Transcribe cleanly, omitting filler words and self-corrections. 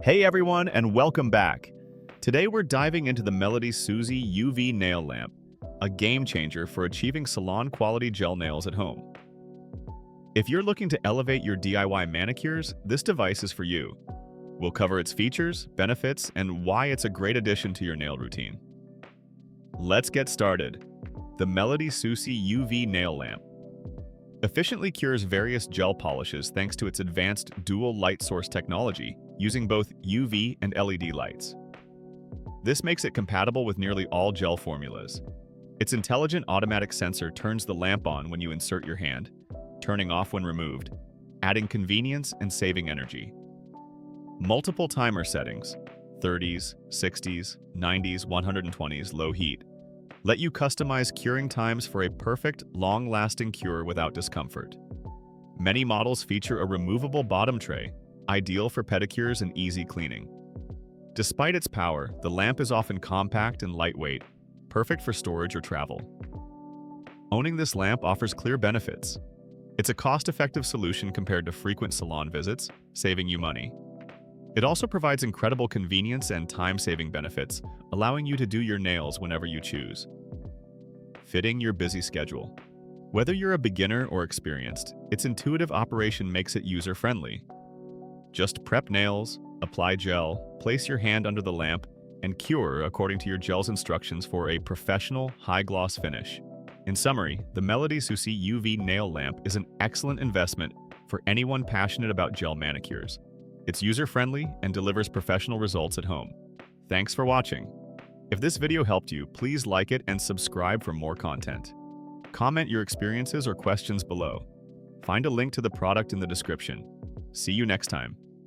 Hey everyone, and welcome back. Today we're diving into the Melodysusie UV Nail Lamp, a game changer for achieving salon-quality gel nails at home. If you're looking to elevate your DIY manicures, this device is for you. We'll cover its features, benefits, and why it's a great addition to your nail routine. Let's get started. The Melodysusie UV Nail Lamp efficiently cures various gel polishes thanks to its advanced dual light source technology, using both UV and LED lights. This makes it compatible with nearly all gel formulas. Its intelligent automatic sensor turns the lamp on when you insert your hand, turning off when removed, adding convenience and saving energy. Multiple timer settings, 30s, 60s, 90s, 120s, low heat, let you customize curing times for a perfect, long-lasting cure without discomfort. Many models feature a removable bottom tray, ideal for pedicures and easy cleaning. Despite its power, the lamp is often compact and lightweight, perfect for storage or travel. Owning this lamp offers clear benefits. It's a cost-effective solution compared to frequent salon visits, saving you money. It also provides incredible convenience and time-saving benefits, allowing you to do your nails whenever you choose. Fitting your busy schedule. Whether you're a beginner or experienced, its intuitive operation makes it user-friendly. Just prep nails, apply gel, place your hand under the lamp, and cure according to your gel's instructions for a professional, high-gloss finish. In summary, the Melodysusie UV Nail Lamp is an excellent investment for anyone passionate about gel manicures. It's user-friendly and delivers professional results at home. Thanks for watching. If this video helped you, please like it and subscribe for more content. Comment your experiences or questions below. Find a link to the product in the description. See you next time.